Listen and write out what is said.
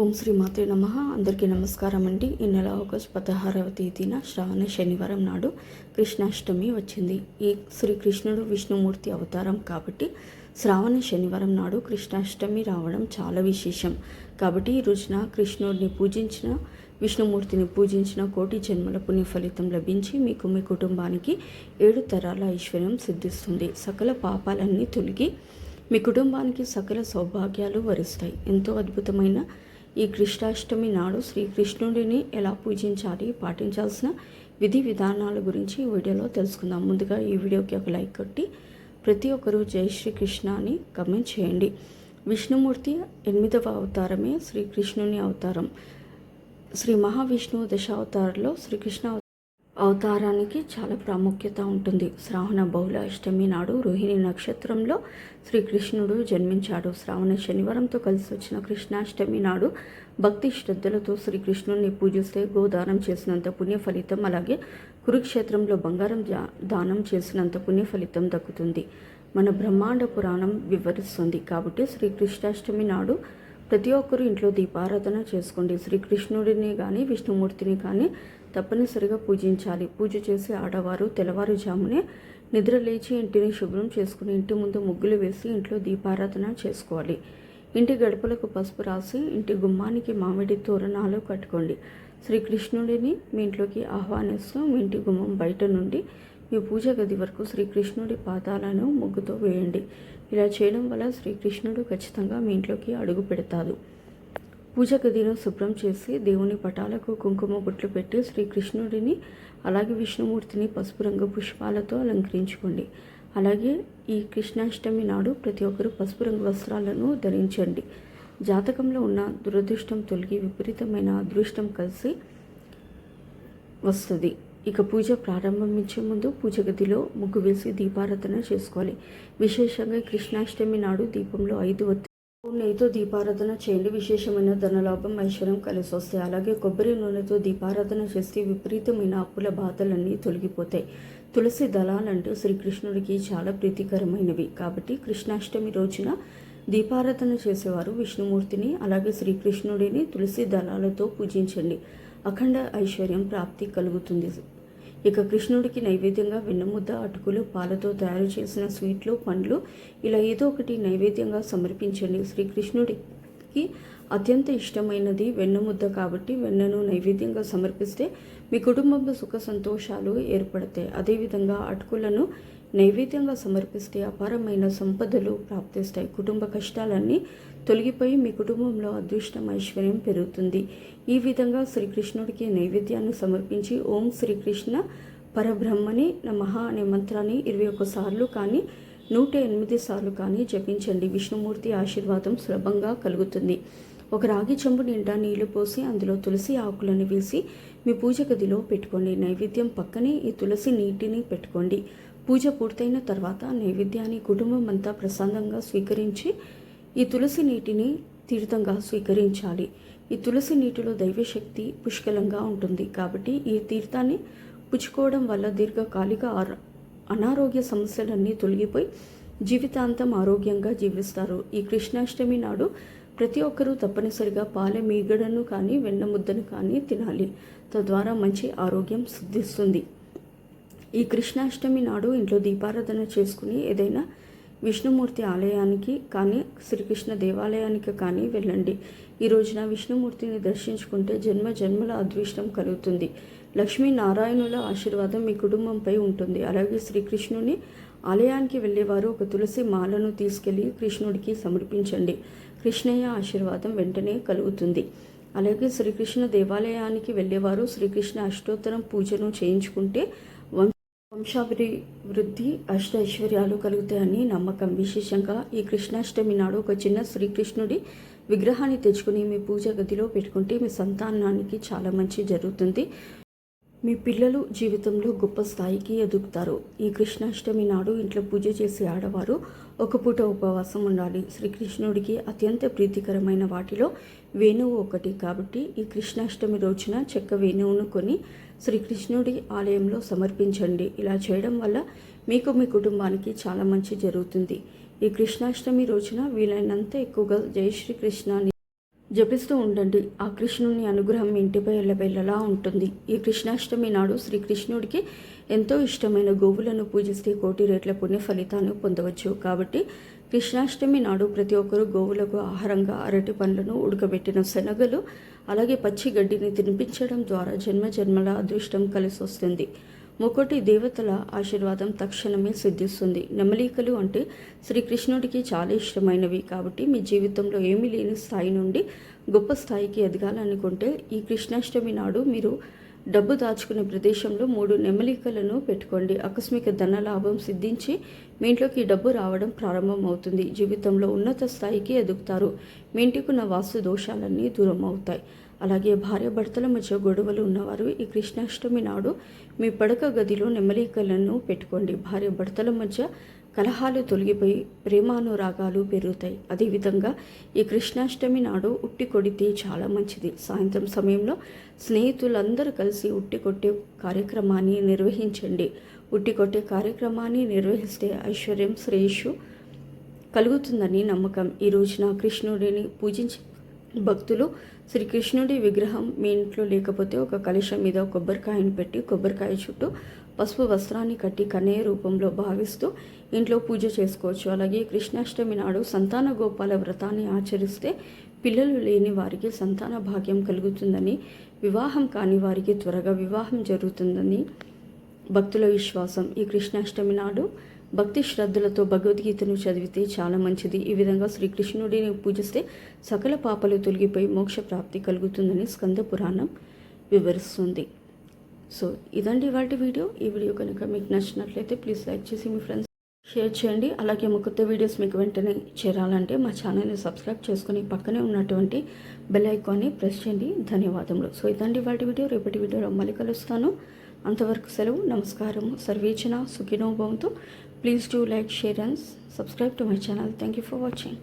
ఓం శ్రీ మాతే నమః. అందరికీ నమస్కారం అండి. ఈ నెల ఆగస్టు 16వ తేదీన శ్రావణ శనివారం నాడు కృష్ణాష్టమి వచ్చింది. ఈ శ్రీకృష్ణుడు విష్ణుమూర్తి అవతారం కాబట్టి శ్రావణ శనివారం నాడు కృష్ణాష్టమి రావడం చాలా విశేషం. కాబట్టి ఈ రోజున కృష్ణుడిని పూజించిన, విష్ణుమూర్తిని పూజించిన కోటి జన్మల పుణ్య ఫలితం లభించి మీకు మీ కుటుంబానికి 7 తరాల ఐశ్వర్యం సిద్ధిస్తుంది. సకల పాపాలన్నీ తొలగి మీ కుటుంబానికి సకల సౌభాగ్యాలు వరిస్తాయి. ఎంతో అద్భుతమైన ఈ కృష్ణాష్టమి నాడు శ్రీకృష్ణుడిని ఎలా పూజించాలి, పాటించాల్సిన విధి విధానాల గురించి ఈ వీడియోలో తెలుసుకుందాం. ముందుగా ఈ వీడియోకి ఒక లైక్ కొట్టి ప్రతి ఒక్కరూ జై శ్రీకృష్ణ అని కమెంట్ చేయండి. విష్ణుమూర్తి 8వ అవతారమే శ్రీకృష్ణుని అవతారం. శ్రీ మహావిష్ణువు దశావతారంలో శ్రీకృష్ణ అవతారానికి చాలా ప్రాముఖ్యత ఉంటుంది. శ్రావణ బహుళ అష్టమి నాడు రోహిణి నక్షత్రంలో శ్రీకృష్ణుడు జన్మించాడు. శ్రావణ శనివారంతో కలిసి వచ్చిన కృష్ణాష్టమి నాడు భక్తి శ్రద్ధలతో శ్రీకృష్ణుడిని పూజిస్తే గోదానం చేసినంత పుణ్య ఫలితం, అలాగే కురుక్షేత్రంలో బంగారం దానం చేసినంత పుణ్య ఫలితం దక్కుతుంది. మన బ్రహ్మాండ పురాణం వివరిస్తుంది. కాబట్టి శ్రీకృష్ణాష్టమి నాడు ప్రతి ఒక్కరూ ఇంట్లో దీపారాధన చేసుకోండి. శ్రీకృష్ణుడిని కానీ విష్ణుమూర్తిని కానీ తప్పనిసరిగా పూజించాలి. పూజ చేసి ఆడవారు తెల్లవారుజామునే నిద్ర లేచి ఇంటిని శుభ్రం చేసుకుని ఇంటి ముందు ముగ్గులు వేసి ఇంట్లో దీపారాధన చేసుకోవాలి. ఇంటి గడపలకు పసుపు రాసి ఇంటి గుమ్మానికి మామిడి తోరణాలు కట్టుకోండి. శ్రీకృష్ణుడిని మీ ఇంట్లోకి ఆహ్వానిస్తూ మీ ఇంటి గుమ్మం బయట నుండి మీ పూజ గది వరకు శ్రీకృష్ణుడి పాదాలను ముగ్గుతో వేయండి. ఇలా చేయడం వల్ల శ్రీకృష్ణుడు ఖచ్చితంగా మీ ఇంట్లోకి అడుగు పెడతాడు. పూజ గదిని శుభ్రం చేసి దేవుని పటాలకు కుంకుమ బొట్లు పెట్టి శ్రీకృష్ణుడిని అలాగే విష్ణుమూర్తిని పసుపు రంగు పుష్పాలతో అలంకరించుకోండి. అలాగే ఈ కృష్ణాష్టమి నాడు ప్రతి ఒక్కరూ పసుపు రంగు వస్త్రాలను ధరించండి. జాతకంలో ఉన్న దురదృష్టం తొలగి విపరీతమైన అదృష్టం కలిసి వస్తుంది. ఇక పూజ ప్రారంభించే ముందు పూజ గదిలో ముగ్గు వేసి దీపారాధన చేసుకోవాలి. విశేషంగా కృష్ణాష్టమి నాడు దీపంలో 5 ఒత్తి నెయ్యితో దీపారాధన చేయండి. విశేషమైన ధనలాభం, ఐశ్వర్యం కలిసి వస్తాయి. అలాగే కొబ్బరి నూనెతో దీపారాధన చేస్తే విపరీతమైన అప్పుల బాధలన్నీ తొలగిపోతాయి. తులసి దళాలంటూ శ్రీకృష్ణుడికి చాలా ప్రీతికరమైనవి. కాబట్టి కృష్ణాష్టమి రోజున దీపారాధన చేసేవారు విష్ణుమూర్తిని అలాగే శ్రీకృష్ణుడిని తులసి దళాలతో పూజించండి. అఖండ ఐశ్వర్యం ప్రాప్తి కలుగుతుంది. ఇక కృష్ణుడికి నైవేద్యంగా వెన్నముద్ద, అటుకులు, పాలతో తయారు చేసిన స్వీట్లు, పండ్లు ఇలా ఏదో ఒకటి నైవేద్యంగా సమర్పించండి. శ్రీకృష్ణుడికి అత్యంత ఇష్టమైనది వెన్నముద్ద కాబట్టి వెన్నను నైవేద్యంగా సమర్పిస్తే మీ కుటుంబంలో సుఖ సంతోషాలు ఏర్పడతాయి. అదేవిధంగా అటుకులను నైవేద్యంగా సమర్పిస్తే అపారమైన సంపదలు ప్రాప్తిస్తాయి. కుటుంబ కష్టాలన్నీ తొలగిపోయి మీ కుటుంబంలో అదృష్టం, ఐశ్వర్యం పెరుగుతుంది. ఈ విధంగా శ్రీకృష్ణుడికి నైవేద్యాన్ని సమర్పించి ఓం శ్రీకృష్ణ పరబ్రహ్మని నమః అనే మంత్రాన్ని 21 సార్లు కానీ 108 సార్లు కానీ జపించండి. విష్ణుమూర్తి ఆశీర్వాదం సులభంగా కలుగుతుంది. ఒక రాగి చెంబు నిండా నీళ్లు పోసి అందులో తులసి ఆకులను వేసి మీ పూజ గదిలో పెట్టుకోండి. నైవేద్యం పక్కనే ఈ తులసి నీటిని పెట్టుకోండి. పూజ పూర్తయిన తర్వాత నైవేద్యాన్ని కుటుంబం అంతా ప్రసాదంగా స్వీకరించి ఈ తులసి నీటిని తీర్థంగా స్వీకరించాలి. ఈ తులసి నీటిలో దైవశక్తి పుష్కలంగా ఉంటుంది. కాబట్టి ఈ తీర్థాన్ని పుచ్చుకోవడం వల్ల దీర్ఘకాలిక అనారోగ్య సమస్యలన్నీ తొలగిపోయి జీవితాంతం ఆరోగ్యంగా జీవిస్తారు. ఈ కృష్ణాష్టమి నాడు ప్రతి ఒక్కరూ తప్పనిసరిగా పాల మీగడను కానీ వెన్న ముద్దను కానీ తినాలి. తద్వారా మంచి ఆరోగ్యం సిద్ధిస్తుంది. ఈ కృష్ణాష్టమి నాడు ఇంట్లో దీపారాధన చేసుకుని ఏదైనా విష్ణుమూర్తి ఆలయానికి కానీ శ్రీకృష్ణ దేవాలయానికి కానీ వెళ్ళండి. ఈ రోజున విష్ణుమూర్తిని దర్శించుకుంటే జన్మ జన్మల అదృష్టం కలుగుతుంది. లక్ష్మీనారాయణుల ఆశీర్వాదం మీ కుటుంబంపై ఉంటుంది. అలాగే శ్రీకృష్ణుని ఆలయానికి వెళ్ళేవారు ఒక తులసి మాలను తీసుకెళ్లి కృష్ణుడికి సమర్పించండి. కృష్ణయ్య ఆశీర్వాదం వెంటనే కలుగుతుంది. అలాగే శ్రీకృష్ణ దేవాలయానికి వెళ్ళేవారు శ్రీకృష్ణ అష్టోత్తరం పూజను చేయించుకుంటే వంశాభివృద్ధి, అష్టైశ్వర్యాలు కలుగుతాయని నమ్మకం. విశేషంగా ఈ కృష్ణాష్టమి నాడు ఒక చిన్న శ్రీకృష్ణుడి విగ్రహాన్ని తెచ్చుకుని మీ పూజ గదిలో పెట్టుకుంటే మీ సంతానానికి చాలా మంచి జరుగుతుంది. మీ పిల్లలు జీవితంలో గొప్ప స్థాయికి ఎదుగుతారు. ఈ కృష్ణాష్టమి నాడు ఇంట్లో పూజ చేసే ఆడవారు ఒక పూట ఉపవాసం ఉండాలి. శ్రీకృష్ణుడికి అత్యంత ప్రీతికరమైన వాటిలో వేణువు ఒకటి. కాబట్టి ఈ కృష్ణాష్టమి రోజున చెక్క వేణువును కొని శ్రీకృష్ణుడి ఆలయంలో సమర్పించండి. ఇలా చేయడం వల్ల మీకు మీ కుటుంబానికి చాలా మంచి జరుగుతుంది. ఈ కృష్ణాష్టమి రోజున వీలైనంత ఎక్కువగా జై శ్రీకృష్ణ జపిస్తూ ఉండండి. ఆ కృష్ణుని అనుగ్రహం మీ ఇంటిపై ఎల్లవేళలా ఉంటుంది. ఈ కృష్ణాష్టమి నాడు శ్రీకృష్ణుడికి ఎంతో ఇష్టమైన గోవులను పూజిస్తే కోటి రెట్ల పుణ్య ఫలితాన్ని పొందవచ్చు. కాబట్టి కృష్ణాష్టమి నాడు ప్రతి ఒక్కరూ గోవులకు ఆహారంగా అరటి పండ్లను, ఉడకబెట్టిన శనగలు, అలాగే పచ్చి గడ్డిని తినిపించడం ద్వారా జన్మ జన్మల అదృష్టం కలిసి వస్తుంది. ముకోటి దేవతల ఆశీర్వాదం తక్షణమే సిద్ధిస్తుంది. నెమలికలు అంటే శ్రీకృష్ణుడికి చాలా ఇష్టమైనవి. కాబట్టి మీ జీవితంలో ఏమీ లేని స్థాయి నుండి గొప్ప స్థాయికి ఎదగాలనుకుంటే ఈ కృష్ణాష్టమి నాడు మీరు డబ్బు దాచుకునే ప్రదేశంలో 3 నెమలికలను పెట్టుకోండి. ఆకస్మిక ధన లాభం సిద్ధించి మీ ఇంట్లోకి డబ్బు రావడం ప్రారంభం అవుతుంది. జీవితంలో ఉన్నత స్థాయికి ఎదుగుతారు. మీ ఇంటికున్న వాస్తు దోషాలన్నీ దూరం అవుతాయి. అలాగే భార్యాభర్తల మధ్య గొడవలు ఉన్నవారు ఈ కృష్ణాష్టమి నాడు మీ పడక గదిలో నెమలికలను పెట్టుకోండి. భార్యాభర్తల మధ్య కలహాలు తొలగిపోయి ప్రేమానురాగాలు పెరుగుతాయి. అదేవిధంగా ఈ కృష్ణాష్టమి నాడు ఉట్టి కొడితే చాలా మంచిది. సాయంత్రం సమయంలో స్నేహితులందరూ కలిసి ఉట్టి కొట్టే కార్యక్రమాన్ని నిర్వహించండి. ఉట్టి కొట్టే కార్యక్రమాన్ని నిర్వహిస్తే ఐశ్వర్యం, శ్రేయస్సు కలుగుతుందని నమ్మకం. ఈ రోజున కృష్ణుడిని పూజించి భక్తులు శ్రీకృష్ణుడి విగ్రహం మీ ఇంట్లో లేకపోతే ఒక కలశం మీద కొబ్బరికాయను పెట్టి కొబ్బరికాయ చుట్టూ పసుపు వస్త్రాన్ని కట్టి కన్నయ్య రూపంలో భావిస్తూ ఇంట్లో పూజ చేసుకోవచ్చు. అలాగే కృష్ణాష్టమి నాడు సంతాన గోపాల వ్రతాన్ని ఆచరిస్తే పిల్లలు లేని వారికి సంతాన భాగ్యం కలుగుతుందని, వివాహం కాని వారికి త్వరగా వివాహం జరుగుతుందని భక్తుల విశ్వాసం. ఈ కృష్ణాష్టమి నాడు భక్తి శ్రద్ధలతో భగవద్గీతను చదివితే చాలా మంచిది. ఈ విధంగా శ్రీకృష్ణుడిని పూజిస్తే సకల పాపలు తొలగిపోయి మోక్ష ప్రాప్తి కలుగుతుందని స్కంద పురాణం వివరిస్తుంది. సో ఇదండి వాటి వీడియో. ఈ వీడియో కనుక మీకు నచ్చినట్లయితే ప్లీజ్ లైక్ చేసి మీ ఫ్రెండ్స్ షేర్ చేయండి. అలాగే మా కొత్త వీడియోస్ మీకు వెంటనే చేరాలంటే మా ఛానల్ని సబ్స్క్రైబ్ చేసుకుని పక్కనే ఉన్నటువంటి బెల్ ఐకాన్ని ప్రెస్ చేయండి. ధన్యవాదములు. సో ఇదండి వాటి వీడియో. రేపటి వీడియోలో మళ్ళీ కలుస్తాను. అంతవరకు సెలవు. నమస్కారం. సర్వేచన సుఖినో భవంతు. Please do like, share and subscribe to my channel. Thank you for watching.